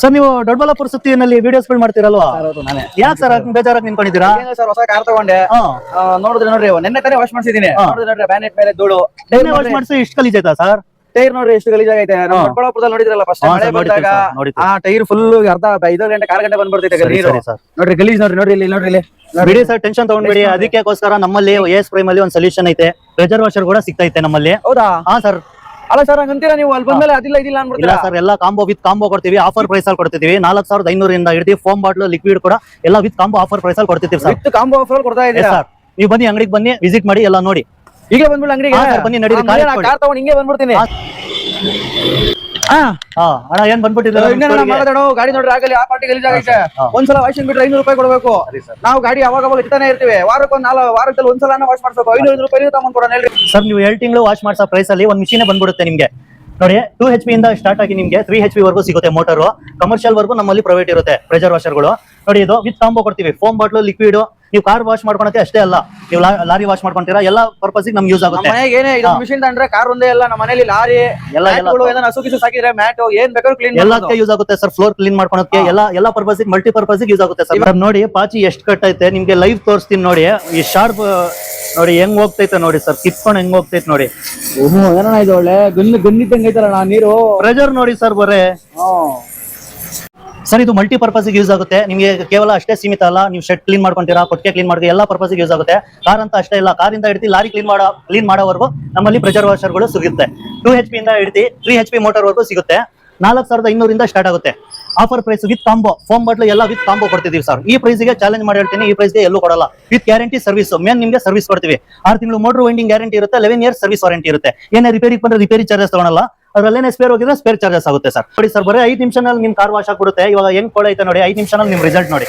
Sir ನೀವು ದೊಡ್ಡಬಳ್ಳಾಪುರ ಸುತ್ತಿನಲ್ಲಿ videos ಮಾಡ್ತೀರಲ್ವಾ? ಯಾಕೆ ಸರ್ ಬೇಜಾರಾಗಿ ನಿಂತ್ಕೊಂಡಿದ್ದೀರಾ? ಸರ್ ಹೊಸ ಕಾರ್ ತಗೊಂಡೆ ನೋಡಿದ್ರೆ ನೋಡ್ರಿ ನೆನ್ನೆ ತಾನೇ ವಾಶ್ ಮಾಡಿಸಿದೀನಿ. ನೋಡಿದ್ರೆ ನೋಡ್ರಿ ಬ್ಯಾನೆಟ್ ಮೇಲೆ ಧೂಳು. ನೆನ್ನೆ ವಾಶ್ ಮಾಡಿಸಿ ಇಷ್ಟು ಗಲೀಜೈತಾ ಸರ್? ಟೈರ್ ನೋಡ್ರಿ ಎಷ್ಟು ಗಲೀಜಾಗೈತೆ. ನಮ್ಮ ದೊಡ್ಡಬಳ್ಳಾಪುರದಲ್ಲಿ ನೋಡಿದ್ರಲ್ಲ ಫಸ್ಟ್ ಮಳೆ ಬಂದಾಗ ಆ ಟೈರ್ ಫುಲ್ ಅರ್ಧ 5 ಗಂಟೆ 6 ಗಂಟೆ ಬಂದ್ಬಿಡ್ತೈತೆ ನೀರು. ನೋಡ್ರಿ ಗಲೀಜ್ ನೋಡ್ರಿ ಇಲ್ಲಿ ನೋಡ್ರಿ ಇಲ್ಲಿ ಬಿಡಿ ಸರ್, ಟೆನ್ಷನ್ ತಗೊಂಡ್ಬಿಡಿ. ಅದಕ್ಕೋಸ್ಕರ ನಮ್ಮಲ್ಲಿ ಎಸ್ ಪ್ರೈಮ್ ಅಲ್ಲಿ ಒಂದು ಸೊಲ್ಯೂಷನ್ ಐತೆ. ಪ್ರೆಷರ್ ವಾಷರ್ ಕೂಡ ಸಿಗ್ತೈತೆ ನಮ್ಮಲ್ಲಿ. ಹೌದಾ? ಹಾ ಸರ್. ಅಲ್ಲ ಸರ್ ಹಂಗಂತೀರಾ ನೀವು? ಅಲ್ಲಿ ಬಂದ್ಮೇಲೆ ಅದಿಲ್ಲ ಇದಿಲ್ಲ ಇಲ್ಲ ಸರ್, ಎಲ್ಲ ಕಾಂಬೋ ವಿತ್ ಕಾಂಬೋ ಕೊಡ್ತೀವಿ. ಆಫರ್ ಪ್ರೈಸ್ ಅಲ್ಲಿ ಕೊಡ್ತೀವಿ. 4500 ಇಂದ ಹಿಡಿದು ಫೋಮ್ ಬಾಟ್ಲು ಲಿಕ್ವಿಡ್ ಕೂಡ ಎಲ್ಲ ವಿತ್ ಕಾಂಬೋ ಆಫರ್ ಪ್ರೈಸ್ ಅಲ್ಲಿ ಕೊಡ್ತೀವಿ ಸರ್. ವಿತ್ ಕಾಂಬೋ ಆಫರ್ ಕೊಡ್ತಾ ಇದ್ದೀರಾ ಸರ್? ನೀವು ಬನ್ನಿ, ಅಂಗಡಿಗೆ ಬನ್ನಿ, ವಿಸಿಟ್ ಮಾಡಿ, ಎಲ್ಲ ನೋಡಿ. ಈಗ ಬಂದ್ಬಿಟ್ಟು ಅಂಗಡಿಗೆ ಬನ್ನಿ, ನಡೀರಿ. ಕಾರ್ ತಗೊಂಡು ಹಿಂಗೆ ಬಂದ್ಬಿಡ್ತೀನಿ. ಅಣ್ಣ ಏನ್ ಬಂದ್ಬಿಟ್ಟಿದ್ದಾರೆ? ಗಾಡಿ ನೋಡ್ರಿ ಆಗಲಿ ಆ ಪಾರ್ಟಿ ಗಲೀಜಾಗೈತೆ. ಒಂದ್ಸಲ ವಾಷಿಂಗ್ ಬಿಟ್ರೆ 500 ರೂಪಾಯಿ ಕೊಡ್ಬೇಕು. ನಾವು ಗಾಡಿ ಅವಾಗ ಇರ್ತಾನೆ ಇರ್ತೀವಿ. ವಾರದಲ್ಲಿ ಒಂದ್ಸಲ ವಾಶ್ ಮಾಡ್ಬೇಕು. 500 ರೂಪಾಯಿ ತಗೊಂಡ್ ಕೊಡೋಣ ಹೇಳ್ರಿ ಸರ್. ನೀವು 7 ತಿಂಗಳು ವಾಶ್ ಮಾಡ್ಸೋ ಪ್ರೈಸ್ ಅಲ್ಲಿ ಒಂದು ಮಿಷಿನ್ ಬಂದ್ಬಿಡುತ್ತೆ ನಿಮ್ಗೆ. ನೋಡಿ 2 HP ಇಂದ ಸ್ಟಾರ್ಟ್ ಆಗಿ ನಿಮ್ಗೆ 3 HP ವರೆಗೂ ಸಿಗುತ್ತೆ ಮೋಟರ್. ಕಮರ್ಷಿಯಲ್ ವರ್ಗೂ ನಮ್ಮಲ್ಲಿ ಪ್ರೈವೇಟ್ ಇರುತ್ತೆ ಪ್ರೆಷರ್ ವಾಷರ್ಗಳು. ನೋಡಿ ಇದು ವಿತ್ ಕಾಂಬೋ ಕೊಡ್ತೀವಿ. Foam bottle liquid. ನೀವು ಕಾರ್ ವಾಶ್ ಮಾಡ್ಕೊಳಕ್ಕೆ ಅಷ್ಟೇ ಅಲ್ಲ, ನೀವು ಲಾರಿ ವಾಶ್ ಮಾಡ್ಕೊಂತೀರಾ, ಎಲ್ಲ ಪರ್ಪಸ್ ನಮ್ಗೆ ಯೂಸ್ ಆಗುತ್ತೆ. ಏನೇ ಮಿಷಿನ್ ತಂದ್ರೆ ಕಾರ್ ಒಂದೇ ಅಲ್ಲ, ನಮ್ಮ ಮನೇಲಿ ಲಾರಿ ಎಲ್ಲ ಹಸು ಸಾಕಿದ್ರೆ ಮ್ಯಾಟ್ ಏನ್ ಬೇಕಾದ್ರೂ ಕ್ಲೀನ್ ಎಲ್ಲದಕ್ಕೆ ಯೂಸ್ ಆಗುತ್ತೆ ಸರ್. ಫ್ಲೋರ್ ಕ್ಲೀನ್ ಮಾಡ್ಕೊಳಕ್ಕೆ ಎಲ್ಲ ಪರ್ಪಸ್ ಮಲ್ಟಿಪರ್ಪಸ್ ಯೂಸ್ ಆಗುತ್ತೆ ಸರ್. ನೋಡಿ ಪಾಚಿ ಎಷ್ಟು ಕಟ್ ಐತೆ ನಿಮ್ಗೆ ಲೈವ್ ತೋರಿಸ್ತೀನಿ ನೋಡಿ. ಈ ಶಾರ್ಪ್ ನೋಡಿ ಹೆಂಗ್ ಹೋಗ್ತೈತೆ ನೋಡಿ ಸರ್, ಕಿತ್ಕೊಂಡು ಹೆಂಗ್ ಹೋಗ್ತೈತೆ ನೋಡಿ. ಏನಣ್ಣ ಇದು ಒಳ್ಳೆ ಗಂದಿದ್ದಂಗೆ ಐತಲ್ಲ ನೀರು. ಪ್ರೆಷರ್ ನೋಡಿ ಸರ್ ಬರೇ. ಸರ್ ಇದು ಮಲ್ಟಿಪರ್ಪಸ್ ಯೂಸ್ ಆಗುತ್ತೆ ನಿಮಗೆ. ಕೇವಲ ಅಷ್ಟೇ ಸೀಮಿತ ಅಲ್ಲ, ನೀವು ಶೆಡ್ ಕ್ಲೀನ್ ಮಾಡ್ಕೊಂತೀರಾ, ಕೊಟ್ಟಿಗೆ ಕ್ಲೀನ್ ಮಾಡ್ತೀರಾ, ಎಲ್ಲ ಪರ್ಪಸ್ ಯೂಸ್ ಆಗುತ್ತೆ. ಕಾರ್ ಅಂತ ಅಷ್ಟೇ ಇಲ್ಲ, ಕಾರಿಂದ ಹಿಡಿದು ಲಾರಿ ಕ್ಲೀನ್ ಮಾಡೋವರೆಗೂ ನಮ್ಮಲ್ಲಿ ಪ್ರೆಷರ್ ವಾಷರ್ಗಳು ಸಿಗುತ್ತೆ. 2 HP ಇಂದ ಹಿಡಿದು 3 HP ಮೋಟರ್ ವರೆಗೂ ಸಿಗುತ್ತೆ. 4500 ಇಂದ ಸ್ಟಾರ್ಟ್ ಆಗುತ್ತೆ. Offer price with combo. Foam bottle ಎಲ್ಲ ವಿತ್ ಕಾಂಬೋ ಕೊಡ್ತಿದೀವಿ ಸರ್. ಈ ಪ್ರೈಸ್ಗೆ ಚಾಲೆಂಜ್ ಮಾಡಿ ಹೇಳ್ತೀನಿ, ಈ ಪ್ರೈಸ್ಗೆ ಎಲ್ಲೂ ಕೊಡಲ್ಲ. With guarantee service. ಮೇನ್ ನಿಮಗೆ ಸರ್ವಿಸ್ ಕೊಡ್ತೀವಿ. 6 ತಿಂಗಳು ಮೋಟರ್ ವೈಂಡಿಂಗ್ ಗ್ಯಾರಂಟಿ ಇರುತ್ತೆ. 11 ಇಯರ್ಸ್ ಸರ್ವಿಸ್ ವಾರಂಟಿ ಇರುತ್ತೆ. ಏನೇ ರಿಪೇರಿ ಬಂದ್ರೆ ರಿಪೇರಿ ಚಾರ್ಜಸ್ ತಗೊಳಲ್ಲ. ಅದ್ರಲ್ಲೇನೆ ಸ್ಪೇರ್ ಹೋಗಿದ್ರೆ ಸ್ಪೇರ್ ಚಾರ್ಜಸ್ ಆಗುತ್ತೆ ಸರ್. ನೋಡಿ ಸರ್, ಬರೀ 5 ನಿಮಿಷನಲ್ಲಿ ನಿಮ್ ಕಾರ್ ವಾಶ್ ಆಗ್ಬಿಡುತ್ತೆ. ಇವಾಗ ಹೆಂಗ್ ಕೊಳೆ ಐತೆ ನೋಡಿ, 5 ನಿಮಿಷನಲ್ಲಿ ನಿಮ್ ರಿಸಲ್ಟ್ ನೋಡಿ.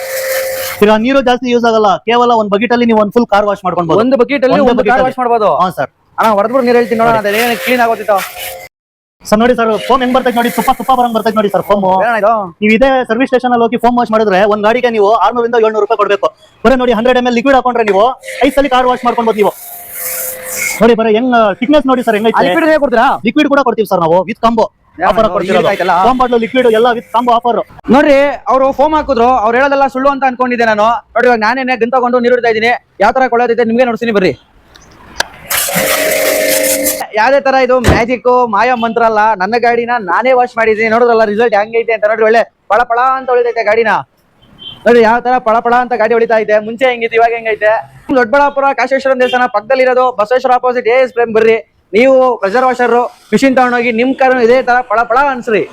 ಈಗ ನೀರು ಜಾಸ್ತಿ ಯೂಸ್ ಆಗಲ್ಲ. ಕೇವಲ ಒಂದು ಬಕೆಟ್ ಅಲ್ಲಿ ನೀವು ಒಂದು ಫುಲ್ ಕಾರ್ ವಾಶ್ ಮಾಡ್ಕೊಬಹುದು. ಒಂದು ಬಕೆಟ್ ಅಲ್ಲಿ ಒಂದು ಕಾರ್ ವಾಶ್ ಮಾಡಬಹುದು. ಹಾ ಸರ್. ಅಣ್ಣ ಹೊಡೆದ್ಬಿಟ್ಟು ನೀರು ಹೇಳ್ತೀನಿ ನೋಡೋಣ, ಅದೇನು ಕ್ಲೀನ್ ಆಗೋತಿತ್ತು ಸರ್. ನೋಡಿ ಸರ್, ಫೋಮ್ ಹೆಂಗ್ ಬರ್ತೈತೆ ನೋಡಿ, ತುಪ್ಪ ಬರಂಗ್ ಬರ್ತೈತೆ ನೋಡಿ ಸರ್ ಫೋಮ್. ನೀವು ಇದೇ ಸರ್ವಿಸ್ ಸ್ಟೇಷನ್ ಅಲ್ಲಿ ಹೋಗಿ ಫೋಮ್ ವಾಶ್ ಮಾಡಿದ್ರೆ ಒಂದ್ ಗಾಡಿಗೆ ನೀವು 600 ಇಂದ 700 ರೂಪಾಯಿ ಕೊಡ್ಬೇಕು. ಬರೀ ನೋಡಿ 100 ml ಲಿಕ್ವಿಡ್ ಹಾಕೊಂಡ್ರೆ ನೀವು 5 ಸಲ ಕಾರ್ ವಾಶ್ ಮಾಡ್ಕೊಬಹುದು ನೀವು. ನೋಡಿ ಬರೀ ಹೆಂಗ್ ಥಿಕ್ನೆಸ್ ನೋಡಿ ಸರ್ ಹೆಂಗೈತೆ. ಲಿಕ್ವಿಡ್ ಕೂಡ ಕೊಡ್ತೀವಿ ಸರ್ ನಾವು ವಿತ್ ಕಾಂಬೋ ಆಫರ್ ಕೊಡ್ತೀವಿ. ಫೋಮ್ ಬಾಟ್ಲು ಲಿಕ್ವಿಡ್ ಎಲ್ಲ ವಿತ್ ಕಾಂಬೋ ಆಫರ್. ನೋಡ್ರಿ ಅವರು ಫೋಮ್ ಹಾಕಿದ್ರು, ಅವ್ರು ಹೇಳೋದೆಲ್ಲ ಸುಳ್ಳು ಅಂತ ಅನ್ಕೊಂಡಿದ್ದೆ ನಾನು. ನೋಡಿ ಇವಾಗ ನಾನೇನೆ ಗನ್ ತಗೊಂಡು ನೀರು ಇಡ್ತಾ ಇದೀನಿ. ಯಾವ ತರ ಕೊಳತೈತೆ ನಿಮ್ಗೆ ನೋಡ್ತೀನಿ ಬರ್ರಿ. ಯಾವ್ದೇ ತರ ಇದು ಮ್ಯಾಜಿಕ್ ಮಾಯಾ ಮಂತ್ರ ಅಲ್ಲ. ನನ್ನ ಗಾಡಿನ ನಾನೇ ವಾಶ್ ಮಾಡಿದೀನಿ. ನೋಡಿದ್ರಲ್ಲ ರಿಸಲ್ಟ್ ಹೆಂಗೈತೆ ಅಂತ. ನೋಡ್ರಿ ಒಳ್ಳೆ ಪಳ ಅಂತ ಹೊಳಿತೈತೆ ಗಾಡಿನ. ನೋಡ್ರಿ ಯಾವ ತರ ಪಳ ಅಂತ ಗಾಡಿ ಹೊಳಿತಾ ಇದೆ. ಮುಂಚೆ ಹೆಂಗಿತ್ತು ಇವಾಗ ಹೆಂಗೈತೆ. ದೊಡ್ಡಬಳ್ಳಾಪುರ ಕಾಶೇಶ್ವರ ದೇವಸ್ಥಾನ ಪಕ್ಕದಲ್ಲಿ ಇರೋದು ಬಸವೇಶ್ವರ ಆಪೋಸಿಟ್ AS ಪ್ರೈಮ್ ಬರ್ರಿ. ನೀವು ಪ್ರೆಷರ್ ವಾಷರ್ ಮಿಷಿನ್ ತಗೊಂಡೋಗಿ ನಿಮ್ ಕಾರ್ ಇದೇ ತರ ಪಳ ಅನ್ಸ್ರಿ.